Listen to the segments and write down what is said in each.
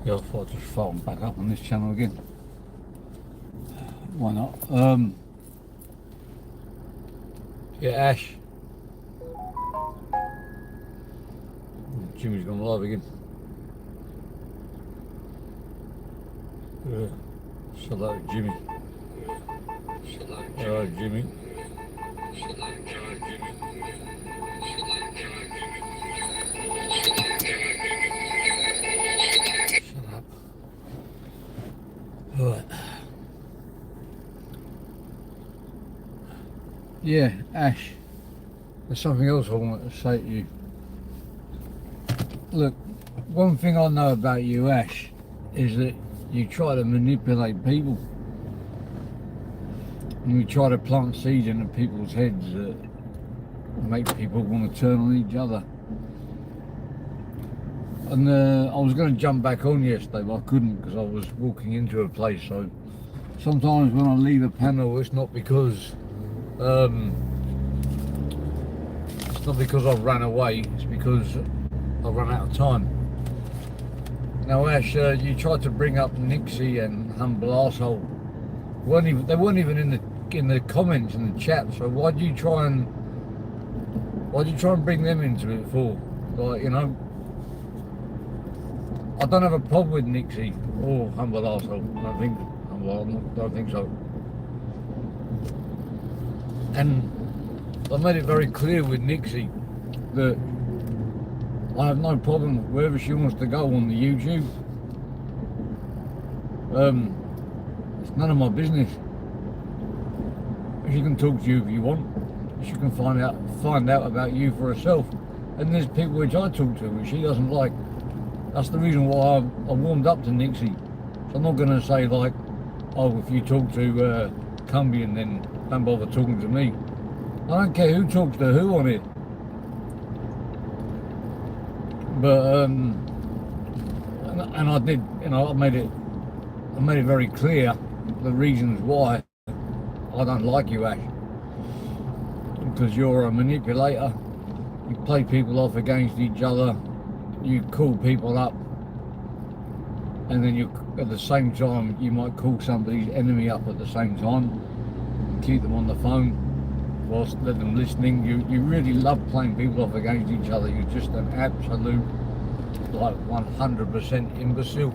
Yeah, I thought I'd just phone back up on this channel again. Why not? Yeah, Ash. Jimmy's gone live again. Yeah. Hello, Jimmy. Hello, Jimmy. Shut up. Right. Yeah, Ash. There's something else I want to say to you. Look, one thing I know about you, Ash, is that you try to manipulate people. And you try to plant seeds into people's heads that make people want to turn on each other. And I was going to jump back on yesterday, but I couldn't because I was walking into a place. So sometimes when I leave a panel, it's not because I've run away. It's because I've run out of time. Now, Ash, you tried to bring up Nixie and Humble Arsehole. They weren't even in the comments in the chat. So why'd you try and bring them into it for? Like, you know, I don't have a problem with Nixie or Humble Arsehole. I don't think so. And I made it very clear with Nixie that I have no problem wherever she wants to go on the YouTube. It's none of my business. She can talk to you if you want. She can find out about you for herself. And there's people which I talk to which she doesn't like. That's the reason why I warmed up to Nixie. So I'm not going to say like, oh, if you talk to Cumbian, then don't bother talking to me. I don't care who talks to who on it. But and I did, you know, I made it very clear the reasons why I don't like you, Ash. Because you're a manipulator. You play people off against each other. You call people up, and then you, at the same time, you might call somebody's enemy up at the same time and keep them on the phone whilst let them listening. You really love playing people off against each other. You're just an absolute, like, 100% imbecile.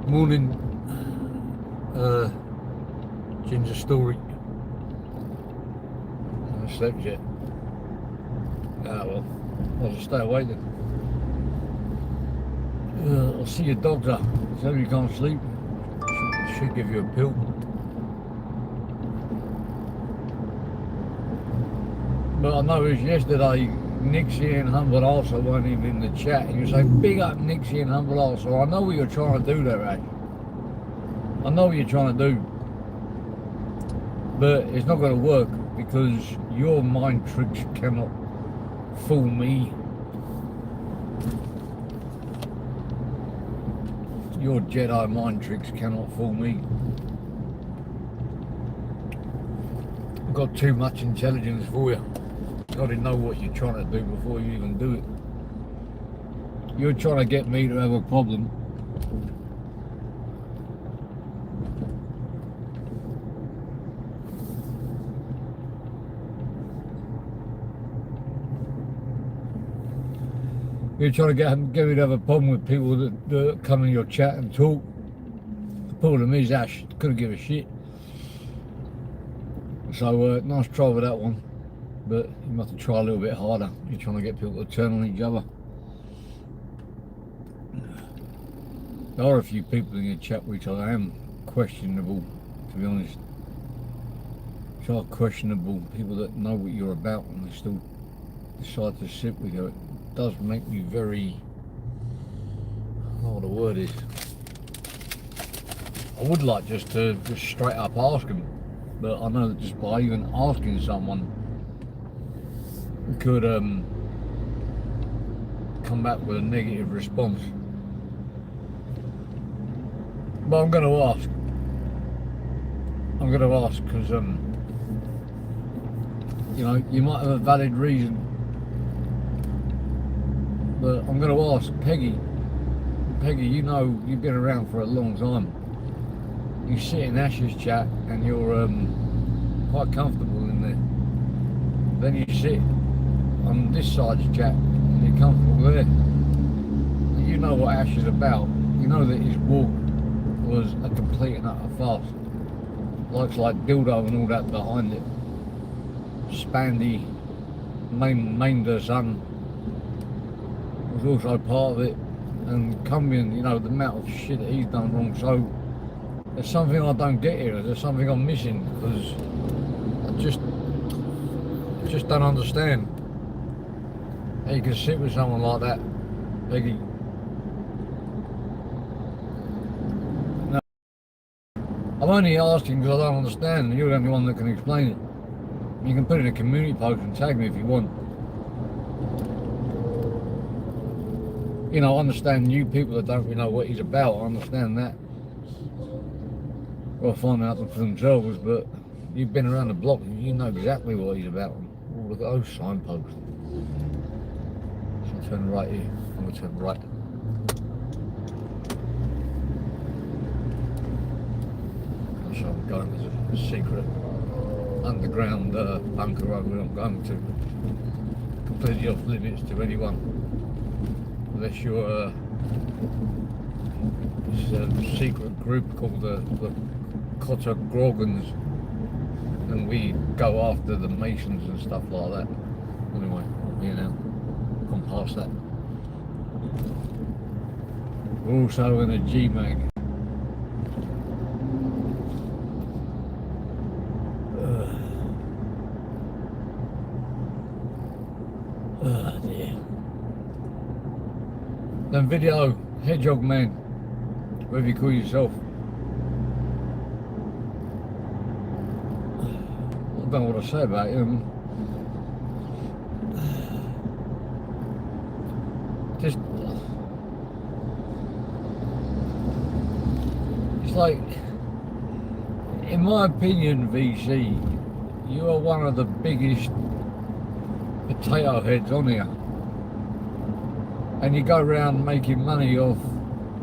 Morning, Ginger Story. I haven't slept yet. Ah, well, I'll just stay awake then. I'll see your doctor. Tell him you can't sleep. Should give you a pill. But I noticed yesterday Nixie and Humble Arsehole weren't even in the chat. And you say, big up Nixie and Humble Arsehole. I know what you're trying to do there, Ash. I know what you're trying to do. But it's not going to work because your mind tricks cannot fool me. Your Jedi mind tricks cannot fool me. I've got too much intelligence for you. You got to know what you're trying to do before you even do it. You're trying to get me to have a problem. You're trying to get me to have a problem with people that come in your chat and talk. The problem is, Ash couldn't give a shit. So nice try with that one, but you must have to try a little bit harder. You're trying to get people to turn on each other. There are a few people in your chat which I am questionable, to be honest. Which are questionable, people that know what you're about and they still decide to sit with you. It does make me very, I don't know what the word is. I would like just to straight up ask them, but I know that just by even asking someone could come back with a negative response. But I'm going to ask. I'm going to ask because you know, you might have a valid reason, but I'm going to ask Peggy. Peggy, you know, you've been around for a long time. You sit in Ash's chat and you're quite comfortable in there. Then you sit on this side's chat and you're comfortable there. And you know what Ash is about. You know that his walk was a complete and utter farce. Likes like dildo and all that behind it. Spandy, maimed her son, was also part of it. And Cumbian, you know, the amount of shit that he's done wrong. So there's something I don't get here. There's something I'm missing because I just don't understand how you can sit with someone like that, Peggy. No, I'm only asking because I don't understand. You're the only one that can explain it. You can put it in a community post and tag me if you want. You know, I understand new people that don't really know what he's about. I understand that. Well, find out for themselves, but you've been around the block and you know exactly what he's about. Oh, look at those signposts. So turn right here. I'm going to turn right. So I'm going to a secret underground bunker over where I'm going to. Completely off limits to anyone. Unless you're it's a secret group called the Cotter Grogans, and we go after the Masons and stuff like that. Anyway, I'm here now. Gone past that. We're also in a G-Mag. Dear. Then video, Hedgehog Man, whatever you call yourself. I don't know what to say about him. Just, it's like, in my opinion, VC, you are one of the biggest potato heads on here. And you go around making money off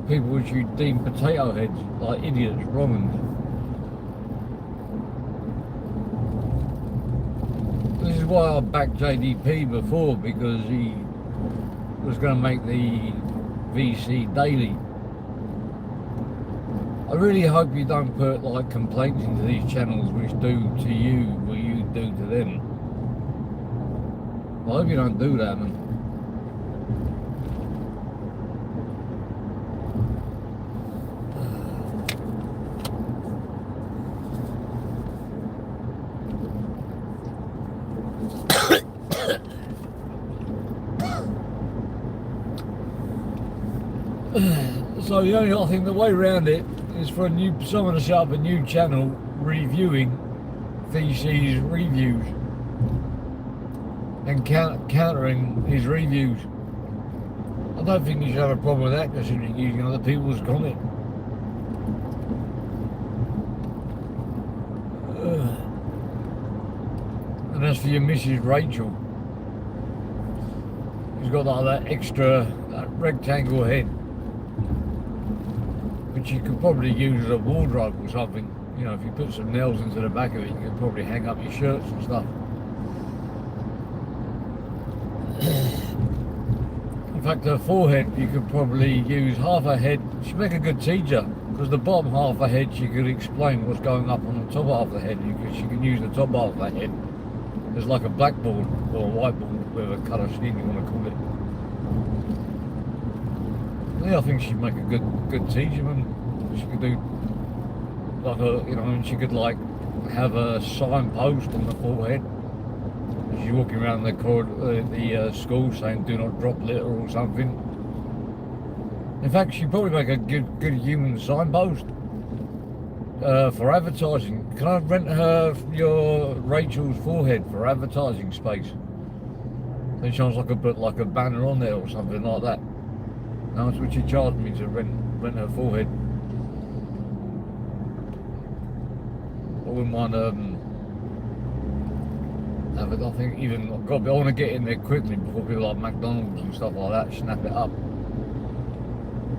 people which you deem potato heads, like idiots, wrong. This is why I backed JDP before, because he was going to make the VC daily. I really hope you don't put like complaints into these channels which do to you what you do to them. I hope you don't do that, man. So the only, I think the way around it is for someone to set up a new channel reviewing VC's reviews and countering his reviews. I don't think you should have a problem with that, considering using other people's comment. And as for your Mrs. Rachel, she's got like that extra rectangle head, which you could probably use as a wardrobe or something. You know, if you put some nails into the back of it, you could probably hang up your shirts and stuff. In fact, her forehead, you could probably use half a head. She'd make a good teacher, because the bottom half of her head, she could explain what's going up on the top half of the head. She can use the top half of the head as like a blackboard or a whiteboard, whatever colour scheme you want to call it. Yeah, I think she'd make a good teacher, and she could do like a, you know, and she could like have a signpost on the forehead as you're walking around the corridor, the school, saying "Do not drop litter" or something. In fact, she'd probably make a good human signpost for advertising. Can I rent her your Rachel's forehead for advertising space? Then she like a put like a banner on there or something like that. How much would she charge me to rent her forehead? I wouldn't mind have it. I think even I want to get in there quickly before people like McDonald's and stuff like that snap it up.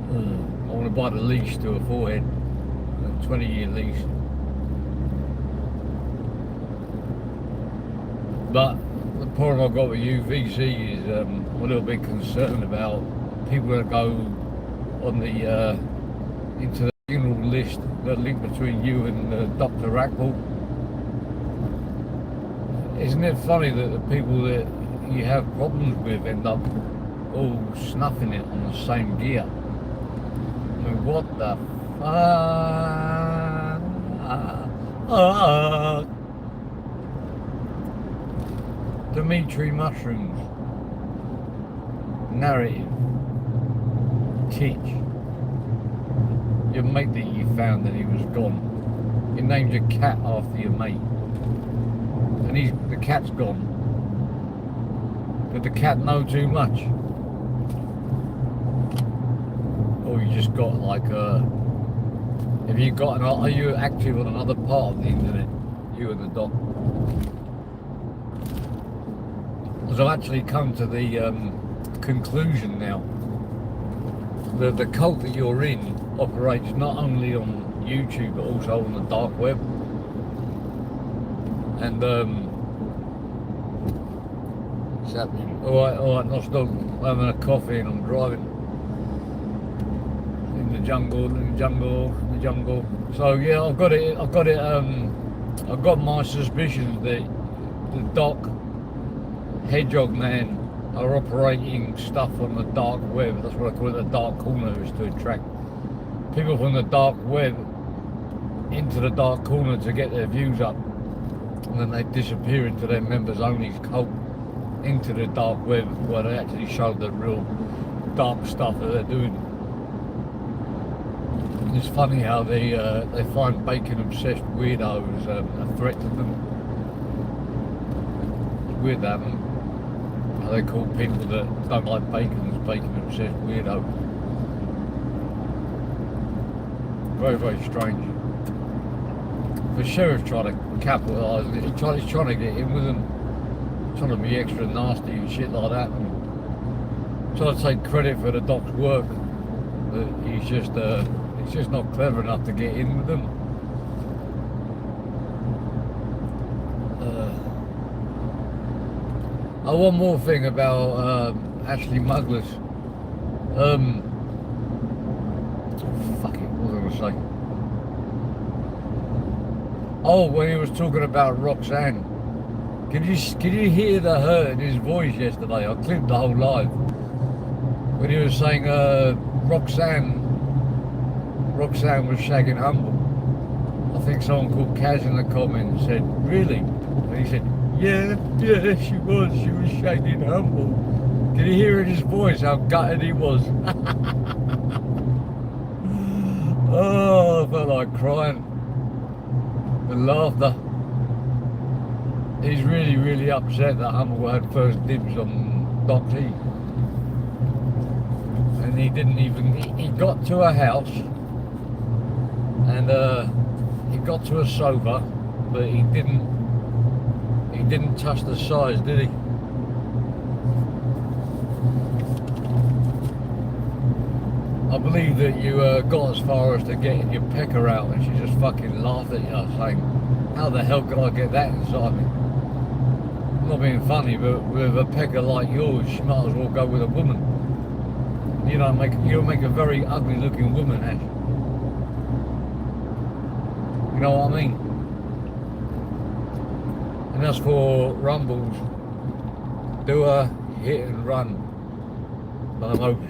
I want to buy the lease to a forehead, a 20-year lease. But the problem I've got with UVC is I'm a little bit concerned about people that go on the into the funeral list, the link between you and Dr. Rackbull. Isn't it funny that the people that you have problems with end up all snuffing it on the same gear? I mean, what the fuck? Dimitri Mushrooms. Narrative. Teach. Your mate that you found and he was gone. You named your cat after your mate. And the cat's gone. Did the cat know too much? Or you just got like have you got are you active on another part of the internet? You and the doc? Because I've actually come to the conclusion now that the cult that you're in operates not only on YouTube but also on the dark web. And what's happening? Alright, not stop. I'm having a coffee and I'm driving in the jungle. So yeah, I've got my suspicions that the Doc Hedgehog Man are operating stuff on the dark web. That's what I call it, the dark corner, is to attract people from the dark web into the dark corner to get their views up, and then they disappear into their members only cult into the dark web where they actually show the real dark stuff that they're doing. It's funny how they find bacon obsessed weirdos a threat to them. It's weird that how they call people that don't like bacon as bacon obsessed weirdos. Very, very strange. The sheriff's trying to capitalise it. He's trying to get in with them, trying to be extra nasty and shit like that, and trying to take credit for the Doc's work. But he's just not clever enough to get in with them. One more thing about Ashley Mugglers. Fuck it, what was I going to say? Oh, when he was talking about Roxanne. Can you hear the hurt in his voice yesterday? I clipped the whole live. When he was saying Roxanne was shagging Humble. I think someone called Kaz in the comments said, really? And he said, yeah, she was shagging Humble. Can you hear in his voice how gutted he was? Oh, I felt like crying. The laughter. He's really, really upset that Humble had first dibs on Doc T. And he didn't even, he got to a house and he got to a sofa, but he didn't touch the size, did he? I believe that you got as far as to getting your pecker out and she just fucking laughed at you saying, how the hell could I get that inside me? I'm not being funny, but with a pecker like yours, you might as well go with a woman. You'll make a very ugly looking woman, Ash. You know what I mean? And as for Rumbles, do a hit and run. But I'm hoping.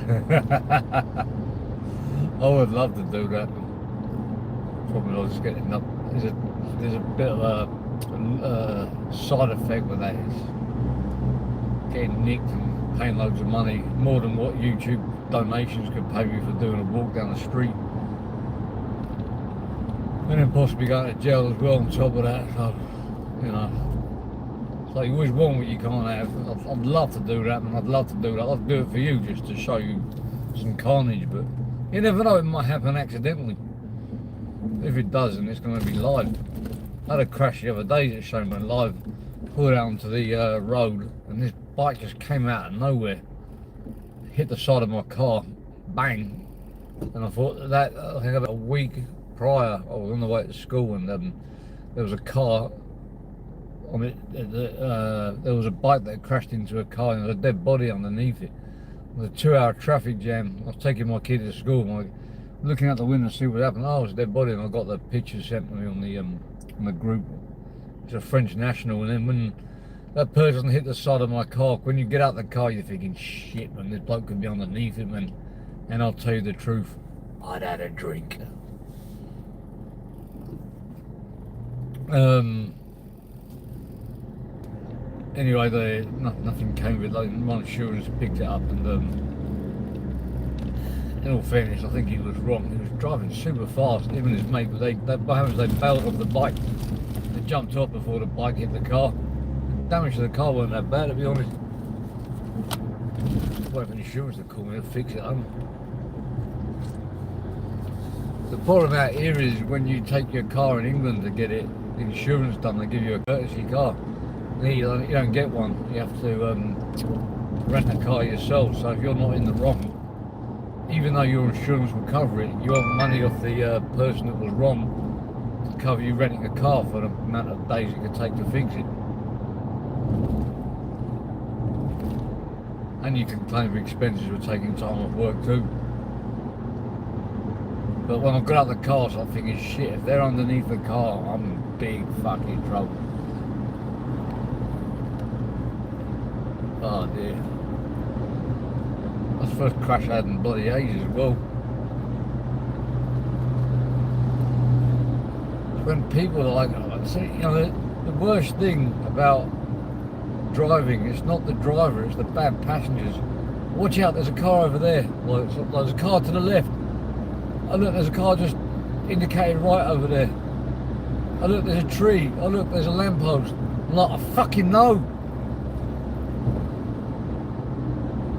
I would love to do that. Probably I'll just get enough. There's a bit of a side effect with that. It's getting nicked and paying loads of money, more than what YouTube donations could pay me for doing a walk down the street. And then possibly going to jail as well on top of that. So, you know, so you always want what you can't have. I'd love to do that, and I'd love to do that. I'd do it for you just to show you some carnage, but you never know, it might happen accidentally. If it doesn't, it's going to be live. I had a crash the other day that showed me live, pulled out onto the road, and this bike just came out of nowhere, hit the side of my car, bang, And I thought that, I think about a week prior, I was on the way to school, and there was a car on it. There was a bike that crashed into a car, and there was a dead body underneath it. It was a 2-hour traffic jam. I was taking my kid to school, and I looking out the window to see what happened. Oh, it was a dead body, and I got the picture sent to me on the group. It's a French national, and then when that person hit the side of my car, when you get out the car, you're thinking, shit, man, this bloke could be underneath it, man. And I'll tell you the truth, I'd had a drink. Anyway, nothing came of it. Like, my insurance picked it up, and in all fairness, I think he was wrong. He was driving super fast. Him and his mate, what happens, they bailed off the bike. They jumped off before the bike hit the car. The damage to the car wasn't that bad, to be honest. Wait for insurance to call me to fix it. The problem out here is when you take your car in England to get it, the insurance done, they give you a courtesy car. You don't get one. You have to rent a car yourself. So if you're not in the wrong, even though your insurance will cover it, you want money off the person that was wrong to cover you renting a car for the amount of days it could take to fix it. And you can claim for expenses for taking time off work too. But when I got out of the car, so I'm thinking, shit, if they're underneath the car, I'm in big fucking trouble. Oh dear. That's the first crash I had in bloody ages as well. When people are like, see, you know, the worst thing about driving, it's not the driver, it's the bad passengers. Watch out, there's a car over there. Like, there's a car to the left. Oh look, there's a car just indicated right over there. Oh look, there's a tree. Oh look, there's a lamppost. I'm like, I fucking know.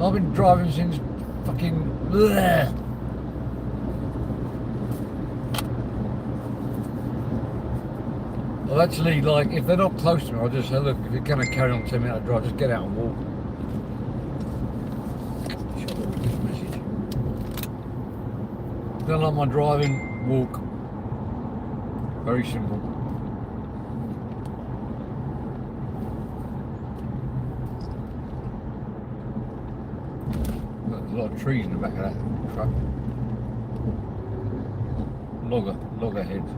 I've been driving since fucking... Bleh. Well, actually, like, if they're not close to me, I'll just say, look, if you're going to carry on 10 minute drive, just get out and walk. Don't like my driving, walk. Very simple. There's a lot of trees in the back of that truck. Logger heads.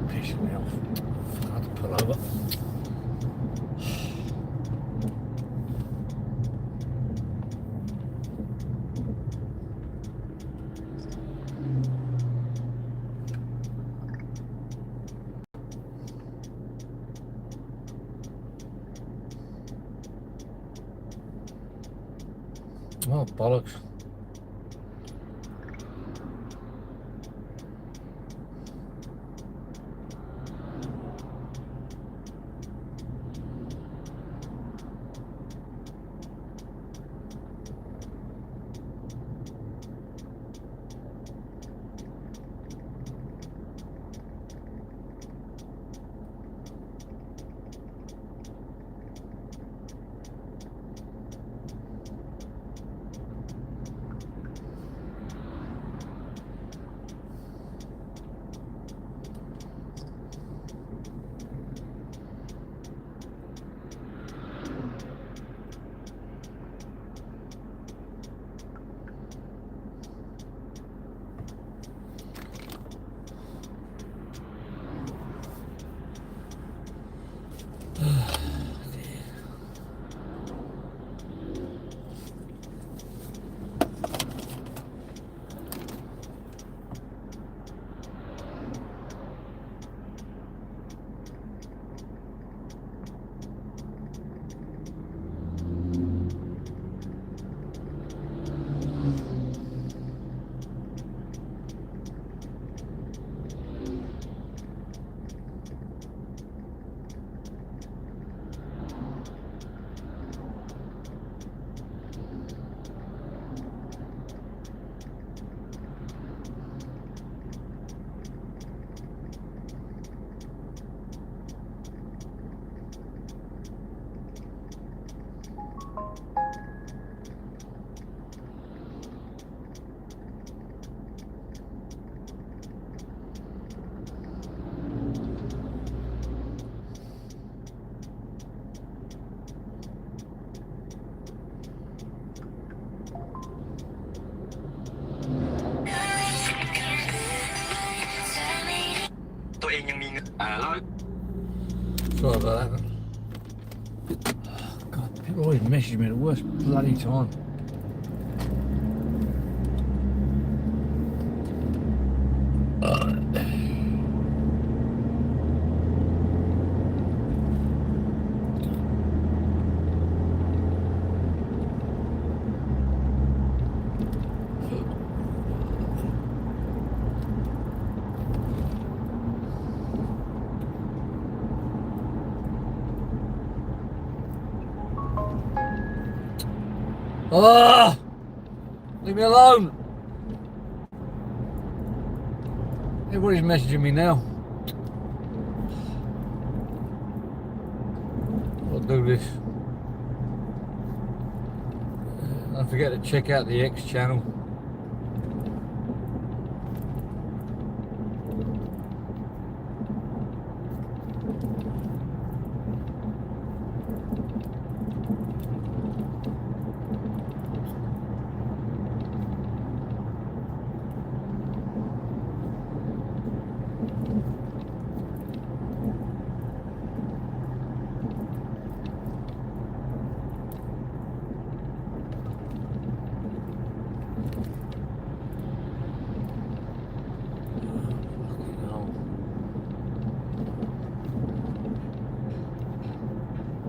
Pissing me off. I had to pull over. Oh, bollocks. ตัวเองยังมีเงินSorry about that. God, people always message me at the worst bloody time. Oh, leave me alone. Everybody's messaging me now. I'll do this. Don't forget to check out the X channel.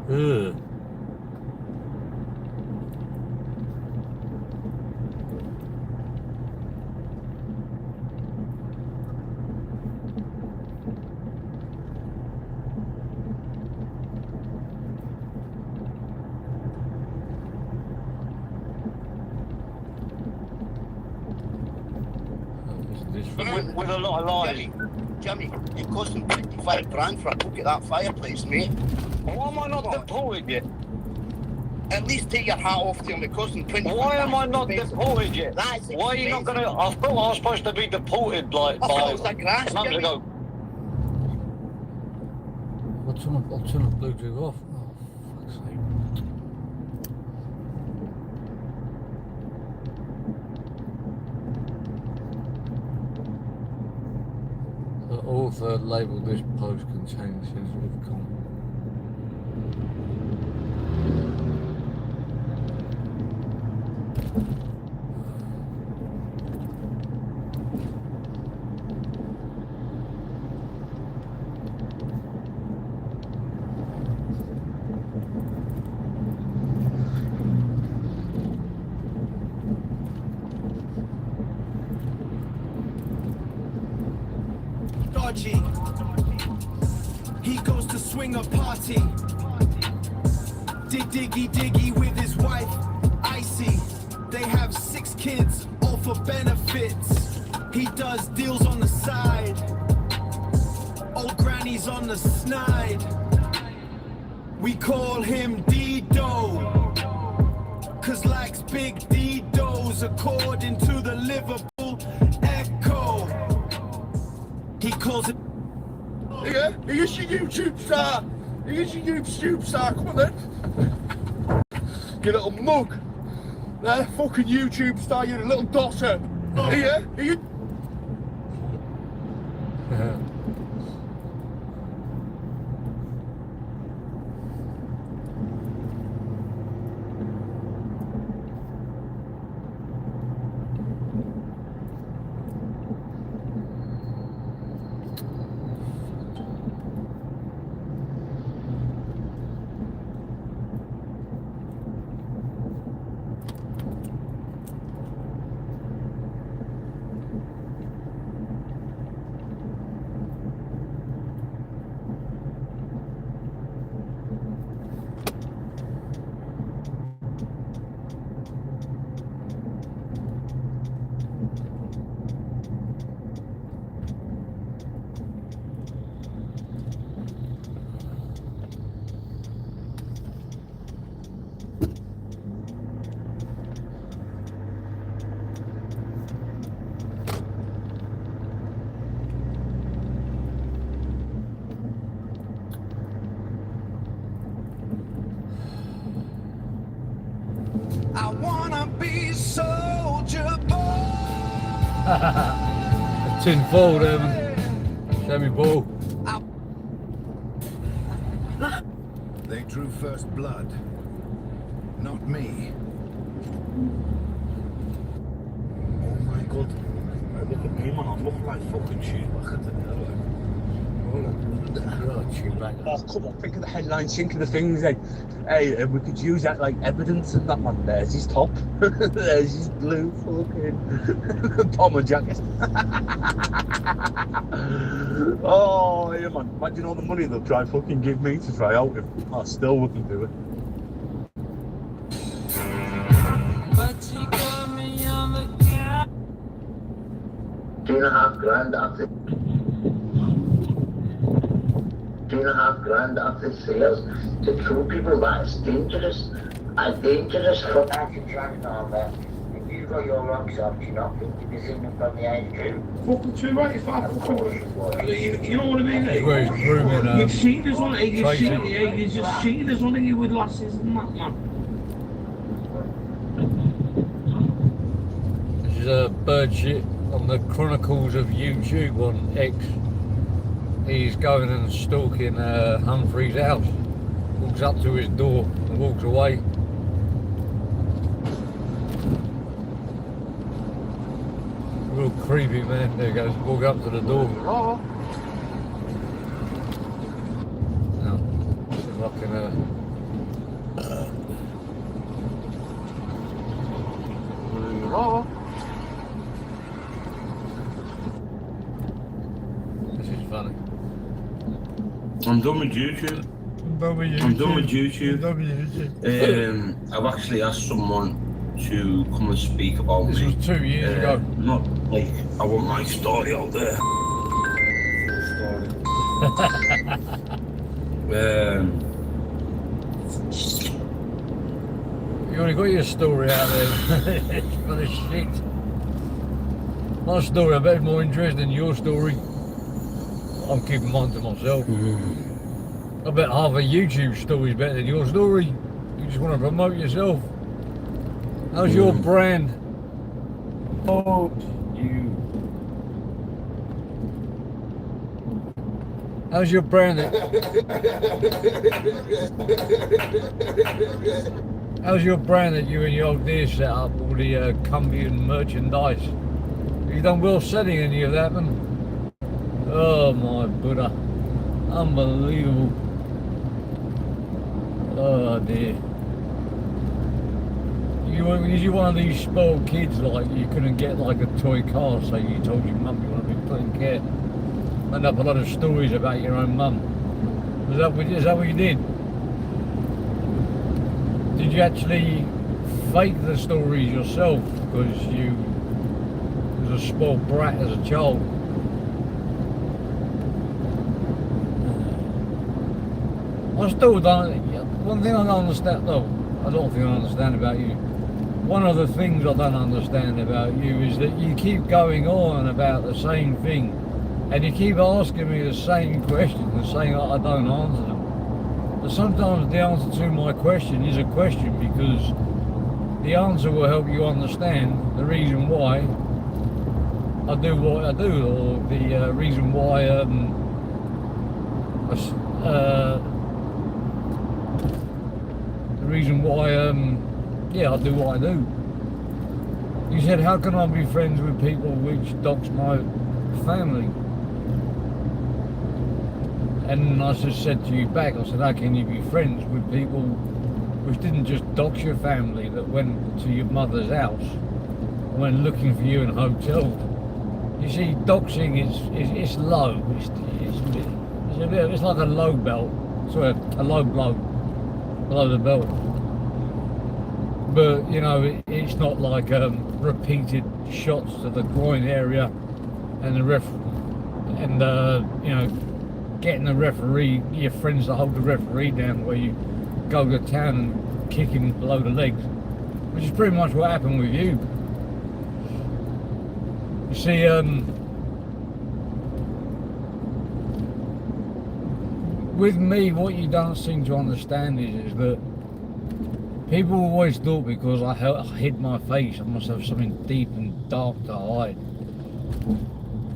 Ugh. With a lot of lies. Jimmy, it cost them 25 grand for a look at that fireplace, mate. Why am I not deported yet? At least take your hat off to him, it cost them 25 Why am I grand. not deported yet? That's Why are you not expensive. gonna? I thought I was supposed to be deported like I thought it was a grass, months Jimmy. ago. I'll turn the Bluetooth off. Oh, fuck's sake. The author labelled this post containing sensitive content. Dodgy. He goes to swing a party. Diggy diggy with his wife, Icy. They have 6 kids, all for benefits. He does deals on the side. Old granny's on the snide. We call him Dido, cause likes big Didos according to the Liverpool Echo. He calls it. Yeah, here's your YouTube star. Here's your YouTube star. Come on then. You little mug. There, fucking YouTube star, you're a little dosser. Here, here. I wanna be soldier boy. A tin foil there, man. Show me ball. They drew first blood. Not me. Oh my god. Look at me, man. I look like fucking Chewbacca today. Oh, Chewbacca. Oh, come on. Think of the headline, think of the things. Hey, we could use that like evidence and that, man. There's his top. There's his blue fucking bomber jacket. Oh, yeah, man. Imagine all the money they'll try fucking give me to try out him. I still wouldn't do it. $2.5 after $2.5 after sales to two people, that's dangerous. A dangerous fuck. That's a drag number. If you've got your rocks off, you're not 50% from the age group. Fucking 285. You know what I mean? Eh? Where he's grooming You've seen this one, you've Tracy. seen it, you've just seen this one here with lasses and that, man. This is bird shit on the Chronicles of YouTube on X. He's going and stalking Humphrey's house. Walks up to his door and walks away. Real creepy, man. There he goes, walk up to the door. Now, see if I can, this is funny. I'm done with YouTube. I'm done with YouTube. I've actually asked someone to come and speak about This me. was 2 years ago. Not like I want my story out there. You already got your story out there. It's full of shit. My story, I bet, is more interesting than your story. I'm keeping mine to myself. I bet half a YouTube story is better than your story. You just want to promote yourself. How's your brand? Oh, you. How's your brand? How's your brand that you and your old dear set up, all the Cumbian merchandise? Have you done well selling any of that, man? Oh my Buddha. Unbelievable. Oh dear. Is you one of these spoiled kids, like you couldn't get like a toy car, so you told your mum you want to be put in care? Made up a lot of stories about your own mum. Is that what you did? Did you actually fake the stories yourself because you was a spoiled brat as a child? I still don't. One thing I don't understand. No, I don't think I understand about you. One of the things I don't understand about you is that you keep going on about the same thing, and you keep asking me the same questions and saying I don't answer them. But sometimes the answer to my question is a question, because the answer will help you understand the reason why I do what I do, or the reason why yeah, I do what I do. You said, how can I be friends with people which dox my family? And I just said to you back, I said, how can you be friends with people which didn't just dox your family, that went to your mother's house, went looking for you in hotels? You see, doxing is low. It's like a low belt, sorry, a low blow below the belt. But you know, it's not like repeated shots to the groin area, and you know, getting the referee, your friends to hold the referee down, where you go to town and kick him below the legs, which is pretty much what happened with you. You see, with me, what you don't seem to understand is that people always thought because I hid my face, I must have something deep and dark to hide.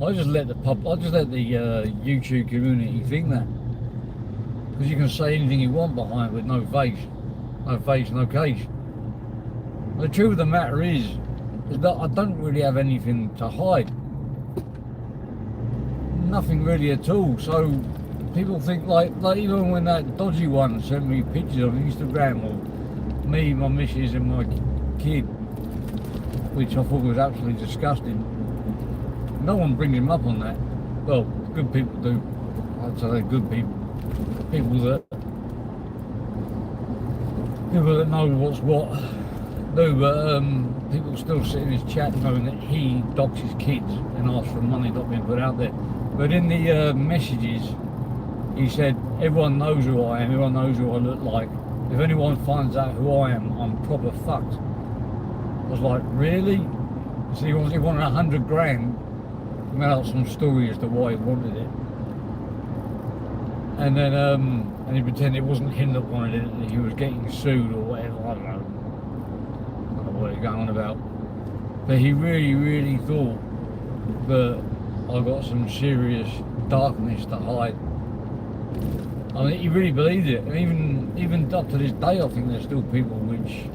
I just let the YouTube community think that, because you can say anything you want behind with no face, no case. The truth of the matter is that I don't really have anything to hide, nothing really at all. So people think like even when that dodgy one sent me pictures on Instagram of me, my missus, and my kid, which I thought was absolutely disgusting. No one brings him up on that. Well, good people do. I'd say they're good people. People that know what's what do, but people still sit in his chat knowing that he docks his kids and asks for money not being put out there. But in the messages, he said, everyone knows who I am, everyone knows who I look like. If anyone finds out who I am, I'm proper fucked. I was like, really? So he wanted 100 grand. Made out some story as to why he wanted it, and then and he pretended it wasn't him that wanted it, and he was getting sued or whatever. I don't know what he's going on about, but he really thought that I got some serious darkness to hide. I mean, he really believed it, and even up to this day, I think there's still people which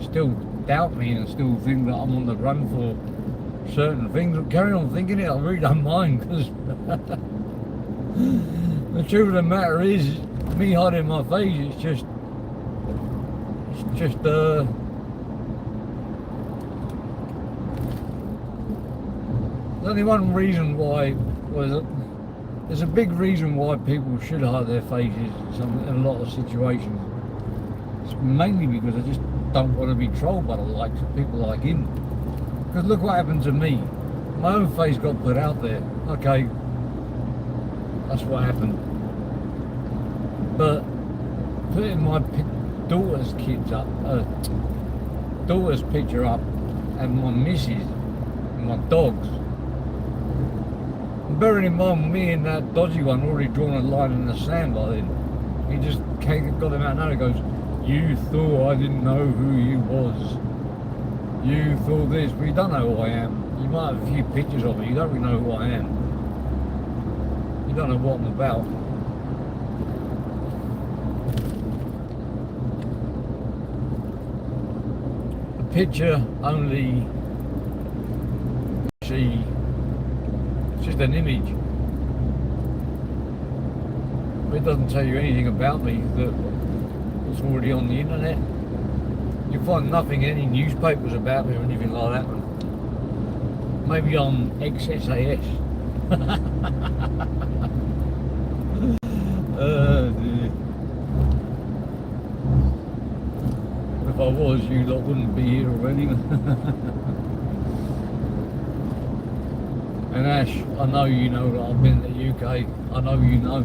still doubt me and still think that I'm on the run for certain things. Carry on thinking it, I really don't mind, because the truth of the matter is, me hiding my face, it's just there's only one reason why. There's a big reason why people should hide their faces in a lot of situations. It's mainly because they just don't want to be trolled by the likes of people like him. Because look what happened to me. My own face got put out there. Okay, that's what happened. But putting my daughter's daughter's picture up, and my missus and my dogs. And bearing in mind, me and that dodgy one already drawn a line in the sand by then. He just got them out now. He goes, "You thought I didn't know who you was. You thought this, but you don't know who I am. You might have a few pictures of me, you don't really know who I am. You don't know what I'm about." The picture only it's just an image. It doesn't tell you anything about me that's already on the internet. You find nothing in any newspapers about me or anything like that. Maybe on XSAS. Dear. If I was, you lot wouldn't be here already. And Ash, I know you know that I've been to the UK. I know you know.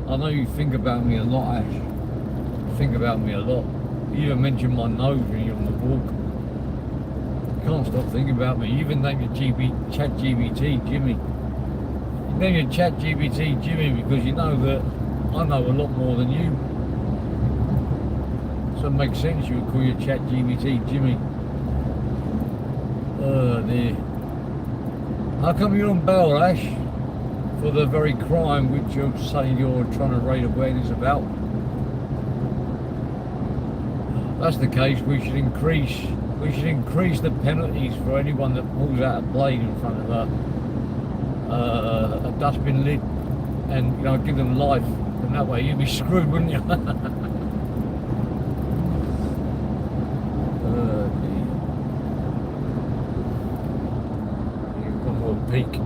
I know you think about me a lot, Ash. You think about me a lot. You even mention my nose when you're on the walk. You can't stop thinking about me. You even name your ChatGPT Jimmy. You name your ChatGPT Jimmy because you know that I know a lot more than you. So it makes sense you would call your ChatGPT Jimmy. Oh dear. How come you're on bail, Ash? For the very crime which you're saying you're trying to raise awareness about? That's the case, we should increase the penalties for anyone that pulls out a blade in front of a dustbin lid, and give them life, and that way you'd be screwed, wouldn't you? One more peek.